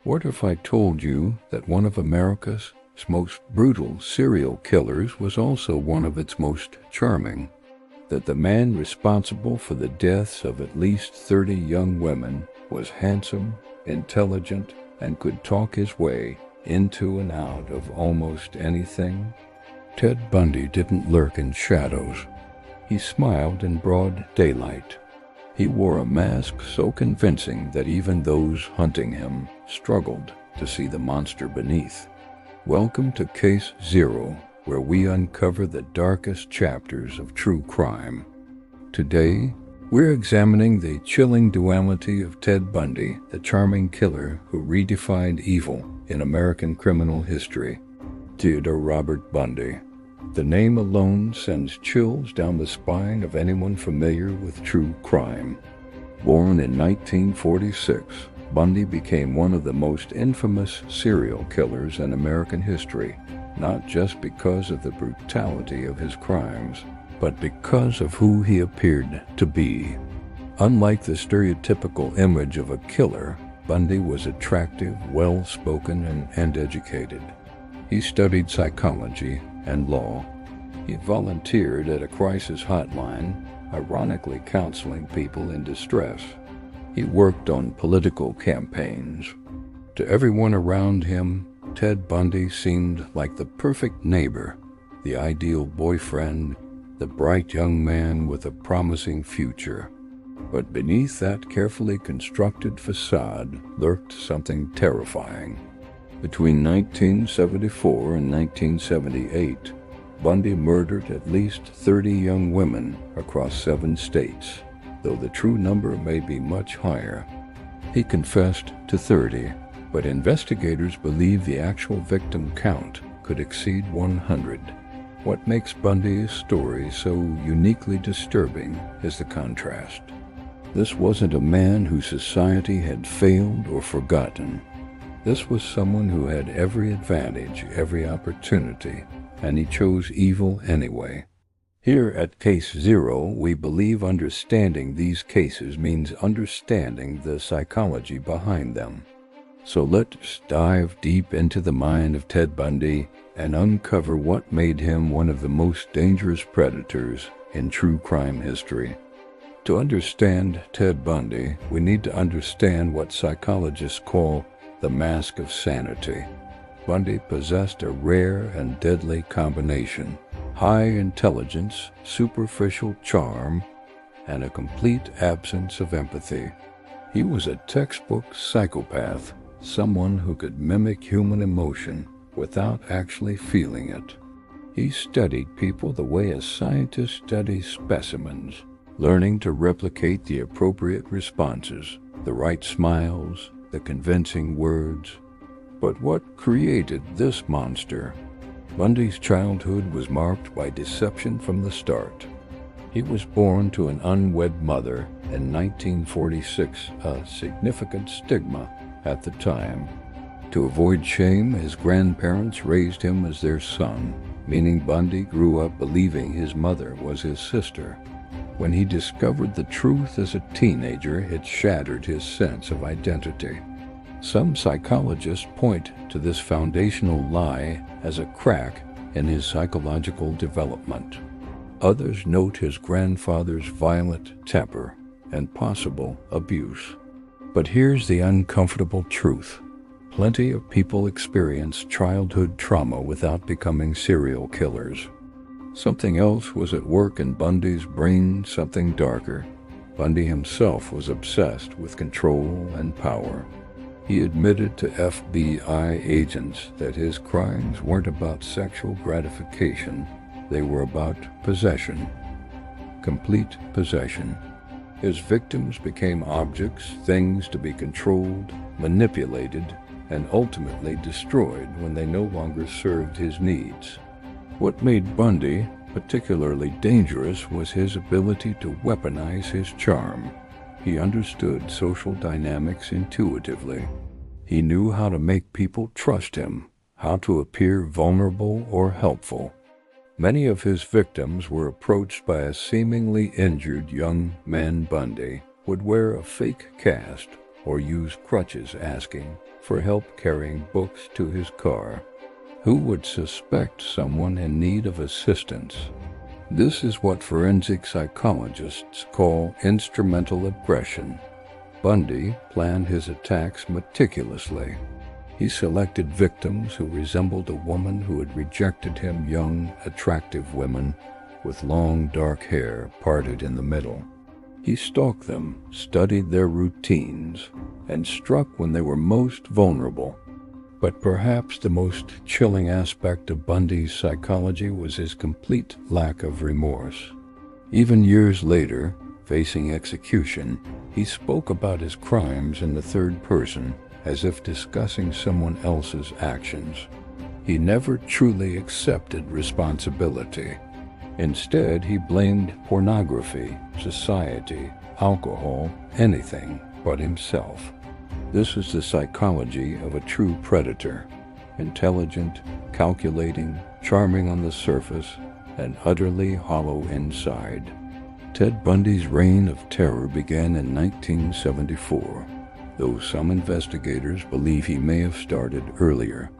What if I told you that one of America's most brutal serial killers was also one of its most charming? That the man responsible for the deaths of at least 30 young women was handsome, intelligent, and could talk his way into and out of almost anything? Ted Bundy didn't lurk in shadows. He smiled in broad daylight. He wore a mask so convincing that even those hunting him struggled to see the monster beneath. Welcome to Case Zero, where we uncover the darkest chapters of true crime. Today, we're examining the chilling duality of Ted Bundy, the charming killer who redefined evil in American criminal history. Theodore Robert Bundy. The name alone sends chills down the spine of anyone familiar with true crime. Born in 1946, Bundy became one of the most infamous serial killers in American history, not just because of the brutality of his crimes, but because of who he appeared to be. Unlike the stereotypical image of a killer, Bundy was attractive, well-spoken, and educated. He studied psychology and law. He volunteered at a crisis hotline, ironically counseling people in distress. He worked on political campaigns. To everyone around him, Ted Bundy seemed like the perfect neighbor, the ideal boyfriend, the bright young man with a promising future. But beneath that carefully constructed facade lurked something terrifying. Between 1974 and 1978, Bundy murdered at least 30 young women across 7 states, though the true number may be much higher. He confessed to 30, but investigators believe the actual victim count could exceed 100. What makes Bundy's story so uniquely disturbing is the contrast. This wasn't a man whose society had failed or forgotten. This was someone who had every advantage, every opportunity, and he chose evil anyway. Here at Case Zero, we believe understanding these cases means understanding the psychology behind them. So let's dive deep into the mind of Ted Bundy and uncover what made him one of the most dangerous predators in true crime history. To understand Ted Bundy, we need to understand what psychologists call the mask of sanity. Bundy possessed a rare and deadly combination: high intelligence, superficial charm, and a complete absence of empathy. He was a textbook psychopath, someone who could mimic human emotion without actually feeling it. He studied people the way a scientist studies specimens, learning to replicate the appropriate responses, the right smiles, the convincing words. But what created this monster? Bundy's childhood was marked by deception from the start. He was born to an unwed mother in 1946, a significant stigma at the time. To avoid shame, his grandparents raised him as their son, meaning Bundy grew up believing his mother was his sister. When he discovered the truth as a teenager, it shattered his sense of identity. Some psychologists point to this foundational lie as a crack in his psychological development. Others note his grandfather's violent temper and possible abuse. But here's the uncomfortable truth. Plenty of people experience childhood trauma without becoming serial killers. Something else was at work in Bundy's brain, something darker. Bundy himself was obsessed with control and power. He admitted to FBI agents that his crimes weren't about sexual gratification, they were about possession. Complete possession. His victims became objects, things to be controlled, manipulated, and ultimately destroyed when they no longer served his needs. What made Bundy particularly dangerous was his ability to weaponize his charm. He understood social dynamics intuitively. He knew how to make people trust him, how to appear vulnerable or helpful. Many of his victims were approached by a seemingly injured young man. Bundy would wear a fake cast or use crutches asking, for help carrying books to his car. Who would suspect someone in need of assistance? This is what forensic psychologists call instrumental aggression. Bundy planned his attacks meticulously. He selected victims who resembled a woman who had rejected him, young, attractive women with long dark hair parted in the middle. He stalked them, studied their routines, and struck when they were most vulnerable. But perhaps the most chilling aspect of Bundy's psychology was his complete lack of remorse. Even years later, facing execution, he spoke about his crimes in the third person, as if discussing someone else's actions. He never truly accepted responsibility. Instead, he blamed pornography, society, alcohol, anything but himself. This is the psychology of a true predator: intelligent, calculating, charming on the surface, and utterly hollow inside. Ted Bundy's reign of terror began in 1974, though some investigators believe he may have started earlier.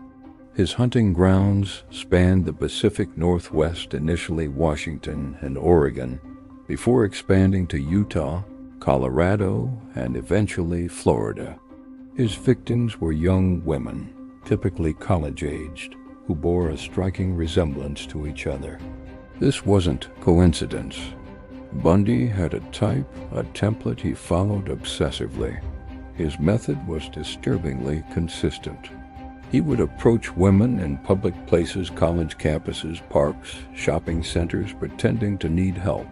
His hunting grounds spanned the Pacific Northwest, initially Washington and Oregon, before expanding to Utah, Colorado, and eventually Florida. His victims were young women, typically college-aged, who bore a striking resemblance to each other. This wasn't coincidence. Bundy had a type, a template he followed obsessively. His method was disturbingly consistent. He would approach women in public places, college campuses, parks, shopping centers, pretending to need help.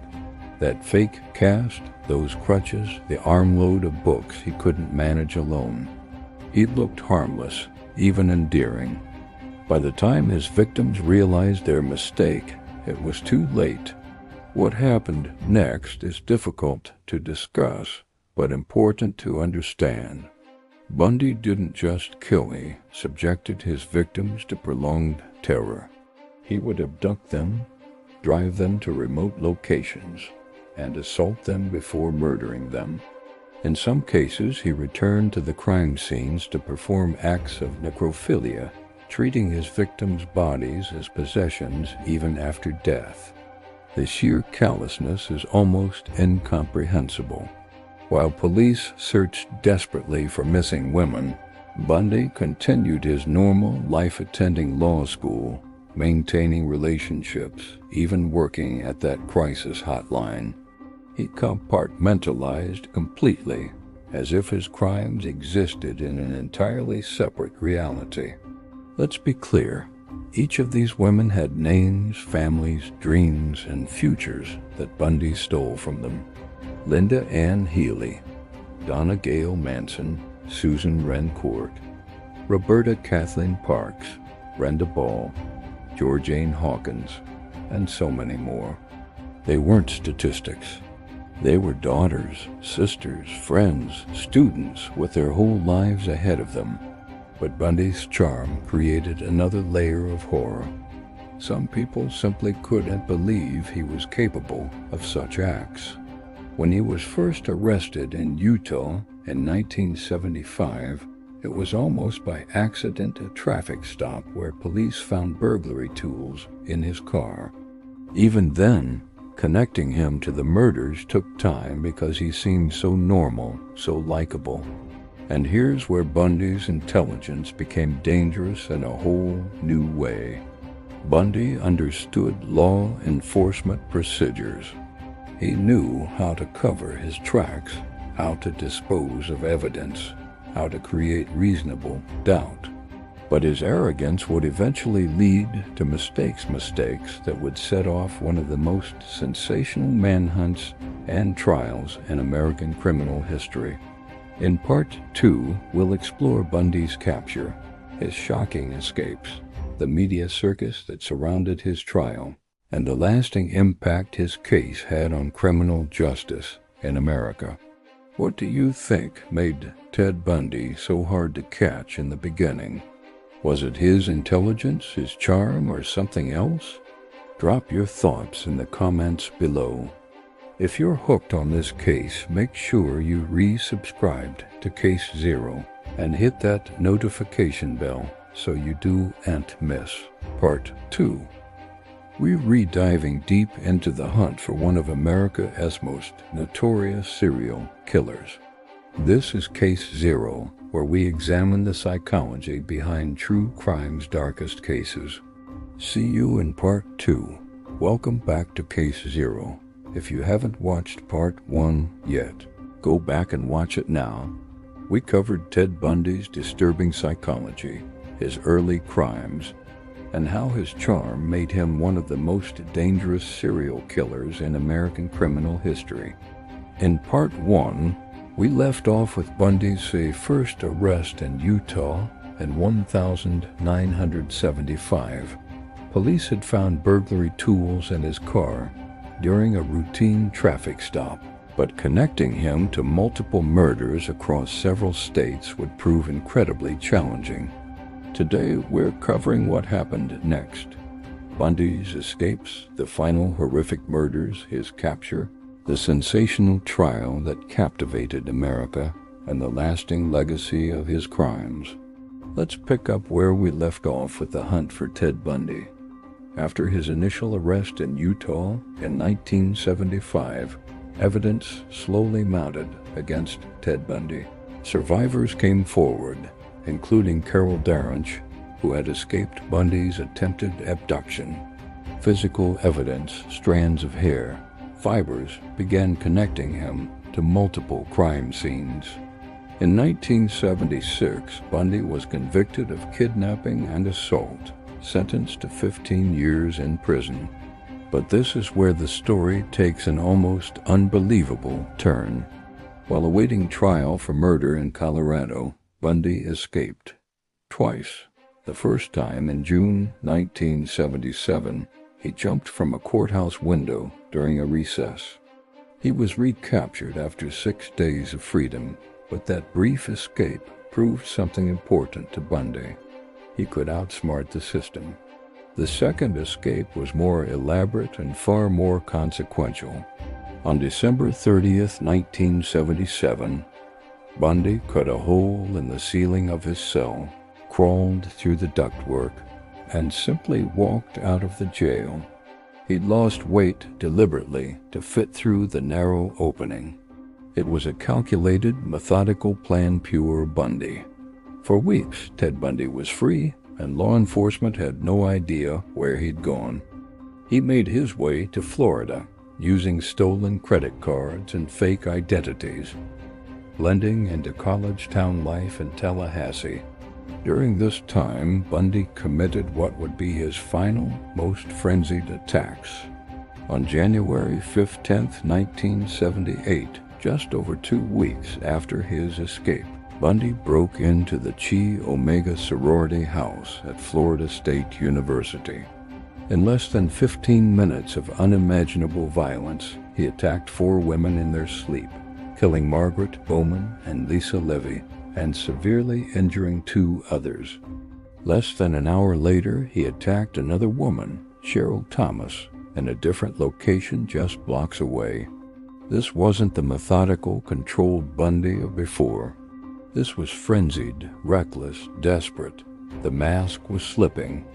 That fake cast, those crutches, the armload of books he couldn't manage alone. He looked harmless, even endearing. By the time his victims realized their mistake, it was too late. What happened next is difficult to discuss, but important to understand. Bundy didn't just kill, he subjected his victims to prolonged terror. He would abduct them, drive them to remote locations, and assault them before murdering them. In some cases, he returned to the crime scenes to perform acts of necrophilia, treating his victims' bodies as possessions even after death. The sheer callousness is almost incomprehensible. While police searched desperately for missing women, Bundy continued his normal life, attending law school, maintaining relationships, even working at that crisis hotline. He compartmentalized completely, as if his crimes existed in an entirely separate reality. Let's be clear, each of these women had names, families, dreams, and futures that Bundy stole from them. Linda Ann Healy, Donna Gail Manson, Susan Wren Court, Roberta Kathleen Parks, Brenda Ball, Georgine Hawkins, and so many more. They weren't statistics. They were daughters, sisters, friends, students with their whole lives ahead of them. But Bundy's charm created another layer of horror. Some people simply couldn't believe he was capable of such acts. When he was first arrested in Utah in 1975, it was almost by accident a traffic stop where police found burglary tools in his car. Even then, connecting him to the murders took time because he seemed so normal, so likable. And here's where Bundy's intelligence became dangerous in a whole new way. Bundy understood law enforcement procedures. He knew how to cover his tracks, how to dispose of evidence, how to create reasonable doubt. But his arrogance would eventually lead to mistakes that would set off one of the most sensational manhunts and trials in American criminal history. In Part 2, we'll explore Bundy's capture, his shocking escapes, the media circus that surrounded his trial, and the lasting impact his case had on criminal justice in America. What do you think made Ted Bundy so hard to catch in the beginning? Was it his intelligence, his charm, or something else? Drop your thoughts in the comments below. If you're hooked on this case, make sure you resubscribed to Case Zero and hit that notification bell so you don't miss Part 2. We're rediving deep into the hunt for one of America's most notorious serial killers. This is Case Zero, where we examine the psychology behind true crime's darkest cases. See you in Part 2. Welcome back to Case Zero. If you haven't watched Part 1 yet, go back and watch it now. We covered Ted Bundy's disturbing psychology, his early crimes, and how his charm made him one of the most dangerous serial killers in American criminal history. In Part 1, we left off with Bundy's first arrest in Utah in 1975. Police had found burglary tools in his car during a routine traffic stop, but connecting him to multiple murders across several states would prove incredibly challenging. Today, we're covering what happened next. Bundy's escapes, the final horrific murders, his capture, the sensational trial that captivated America, and the lasting legacy of his crimes. Let's pick up where we left off with the hunt for Ted Bundy. After his initial arrest in Utah in 1975, evidence slowly mounted against Ted Bundy. Survivors came forward, including Carol Darrench, who had escaped Bundy's attempted abduction. Physical evidence, strands of hair, fibers began connecting him to multiple crime scenes. In 1976, Bundy was convicted of kidnapping and assault, sentenced to 15 years in prison. But this is where the story takes an almost unbelievable turn. While awaiting trial for murder in Colorado, Bundy escaped. Twice. The first time in June 1977, he jumped from a courthouse window during a recess. He was recaptured after 6 days of freedom, but that brief escape proved something important to Bundy. He could outsmart the system. The second escape was more elaborate and far more consequential. On December 30th, 1977, Bundy cut a hole in the ceiling of his cell, crawled through the ductwork, and simply walked out of the jail. He'd lost weight deliberately to fit through the narrow opening. It was a calculated, methodical plan, pure Bundy. For weeks, Ted Bundy was free, and law enforcement had no idea where he'd gone. He made his way to Florida, using stolen credit cards and fake identities, blending into college town life in Tallahassee. During this time, Bundy committed what would be his final, most frenzied attacks. On January 10th, 1978, just over 2 weeks after his escape, Bundy broke into the Chi Omega sorority house at Florida State University. In less than 15 minutes of unimaginable violence, he attacked 4 women in their sleep, killing Margaret Bowman and Lisa Levy, and severely injuring 2 others. Less than an hour later, he attacked another woman, Cheryl Thomas, in a different location just blocks away. This wasn't the methodical, controlled Bundy of before. This was frenzied, reckless, desperate. The mask was slipping.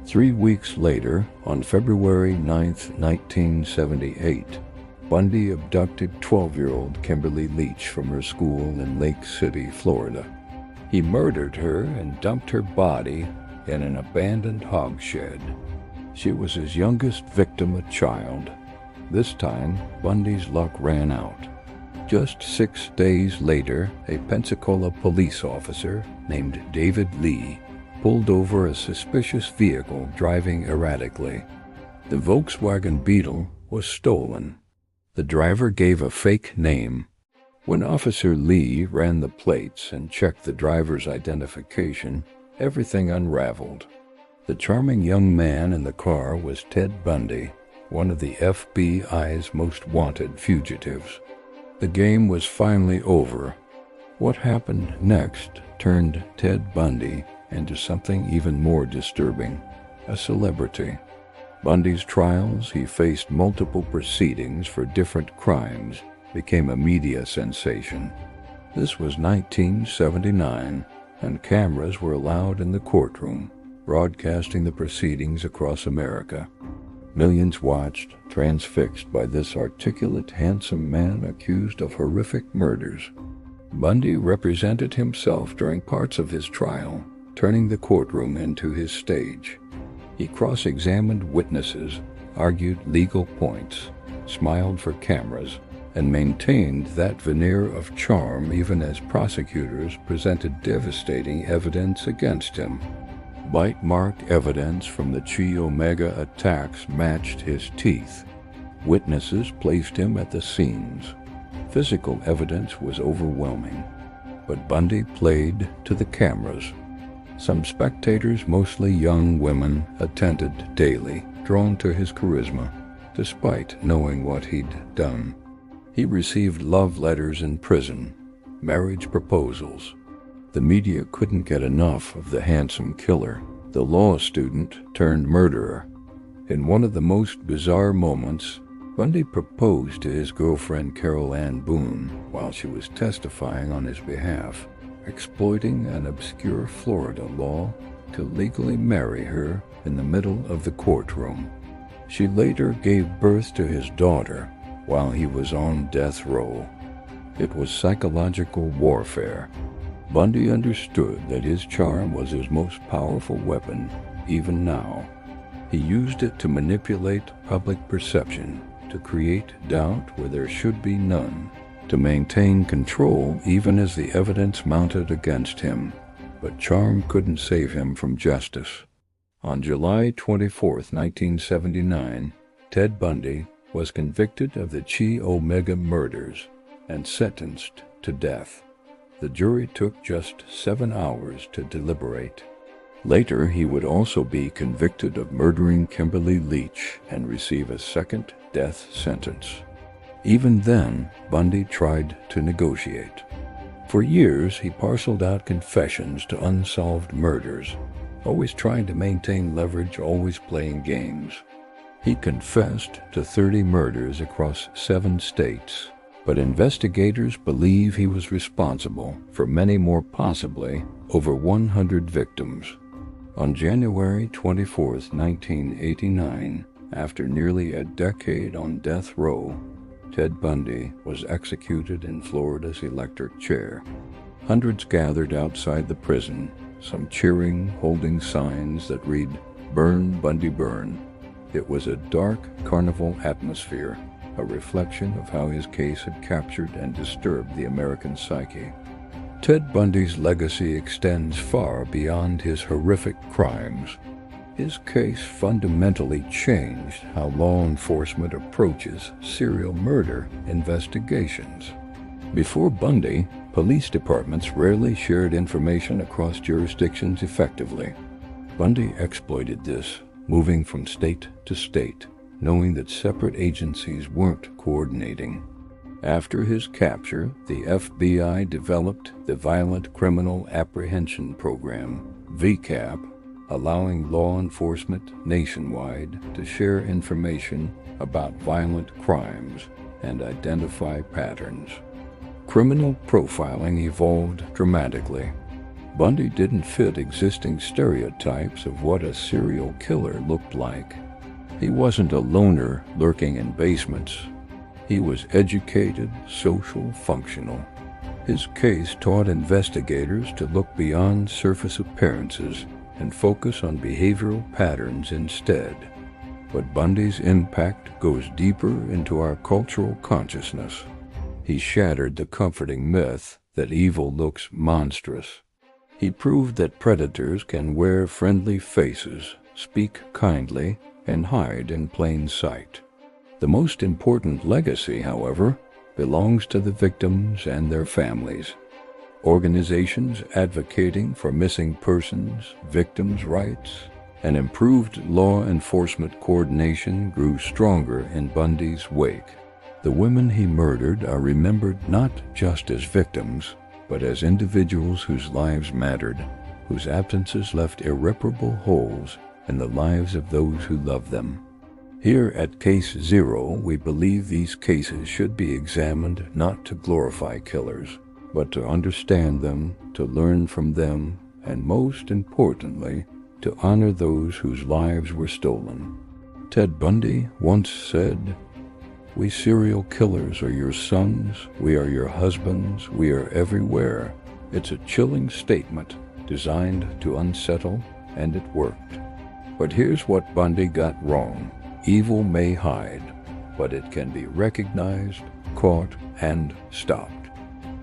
3 weeks later, on February 9th, 1978, Bundy abducted 12-year-old Kimberly Leach from her school in Lake City, Florida. He murdered her and dumped her body in an abandoned hog shed. She was his youngest victim, a child. This time, Bundy's luck ran out. Just 6 days later, a Pensacola police officer named David Lee pulled over a suspicious vehicle driving erratically. The Volkswagen Beetle was stolen. The driver gave a fake name. When Officer Lee ran the plates and checked the driver's identification, everything unraveled. The charming young man in the car was Ted Bundy, one of the FBI's most wanted fugitives. The game was finally over. What happened next turned Ted Bundy into something even more disturbing, a celebrity. Bundy's trials, he faced multiple proceedings for different crimes, became a media sensation. This was 1979, and cameras were allowed in the courtroom, broadcasting the proceedings across America. Millions watched, transfixed by this articulate, handsome man accused of horrific murders. Bundy represented himself during parts of his trial, turning the courtroom into his stage. He cross-examined witnesses, argued legal points, smiled for cameras, and maintained that veneer of charm even as prosecutors presented devastating evidence against him. Bite-marked evidence from the Chi Omega attacks matched his teeth. Witnesses placed him at the scenes. Physical evidence was overwhelming, but Bundy played to the cameras. Some spectators, mostly young women, attended daily, drawn to his charisma, despite knowing what he'd done. He received love letters in prison, marriage proposals. The media couldn't get enough of the handsome killer, the law student turned murderer. In one of the most bizarre moments, Bundy proposed to his girlfriend Carol Ann Boone while she was testifying on his behalf, exploiting an obscure Florida law to legally marry her in the middle of the courtroom. She later gave birth to his daughter while he was on death row. It was psychological warfare. Bundy understood that his charm was his most powerful weapon, even now. He used it to manipulate public perception, to create doubt where there should be none, to maintain control even as the evidence mounted against him. But charm couldn't save him from justice. On July 24, 1979, Ted Bundy was convicted of the Chi Omega murders and sentenced to death. The jury took just 7 hours to deliberate. Later, he would also be convicted of murdering Kimberly Leach and receive a second death sentence. Even then, Bundy tried to negotiate. For years, he parceled out confessions to unsolved murders, always trying to maintain leverage, always playing games. He confessed to 30 murders across 7 states, but investigators believe he was responsible for many more, possibly over 100 victims. On January 24, 1989, after nearly a decade on death row, Ted Bundy was executed in Florida's electric chair. Hundreds gathered outside the prison, some cheering, holding signs that read, "Burn, Bundy, burn." It was a dark carnival atmosphere, a reflection of how his case had captured and disturbed the American psyche. Ted Bundy's legacy extends far beyond his horrific crimes. His case fundamentally changed how law enforcement approaches serial murder investigations. Before Bundy, police departments rarely shared information across jurisdictions effectively. Bundy exploited this, moving from state to state, knowing that separate agencies weren't coordinating. After his capture, the FBI developed the Violent Criminal Apprehension Program, VCAP, allowing law enforcement nationwide to share information about violent crimes and identify patterns. Criminal profiling evolved dramatically. Bundy didn't fit existing stereotypes of what a serial killer looked like. He wasn't a loner lurking in basements. He was educated, social, functional. His case taught investigators to look beyond surface appearances and focus on behavioral patterns instead. But Bundy's impact goes deeper into our cultural consciousness. He shattered the comforting myth that evil looks monstrous. He proved that predators can wear friendly faces, speak kindly, and hide in plain sight. The most important legacy, however, belongs to the victims and their families. Organizations advocating for missing persons, victims' rights, and improved law enforcement coordination grew stronger in Bundy's wake. The women he murdered are remembered not just as victims, but as individuals whose lives mattered, whose absences left irreparable holes in the lives of those who loved them. Here at Case Zero, we believe these cases should be examined not to glorify killers, but to understand them, to learn from them, and most importantly, to honor those whose lives were stolen. Ted Bundy once said, "We serial killers are your sons, we are your husbands, we are everywhere." It's a chilling statement designed to unsettle, and it worked. But here's what Bundy got wrong. Evil may hide, but it can be recognized, caught, and stopped.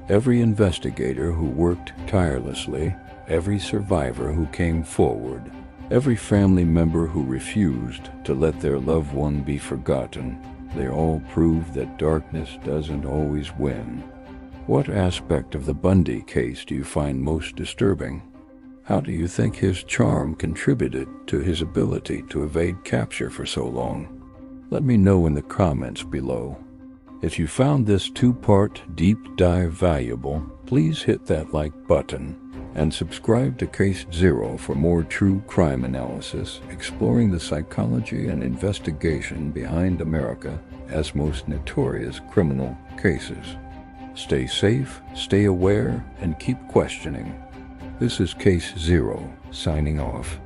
Every investigator who worked tirelessly, every survivor who came forward, every family member who refused to let their loved one be forgotten, they all prove that darkness doesn't always win. What aspect of the Bundy case do you find most disturbing? How do you think his charm contributed to his ability to evade capture for so long? Let me know in the comments below. If you found this two-part deep dive valuable, please hit that like button and subscribe to Case Zero for more true crime analysis, exploring the psychology and investigation behind America's most notorious criminal cases. Stay safe, stay aware, and keep questioning. This is Case Zero, signing off.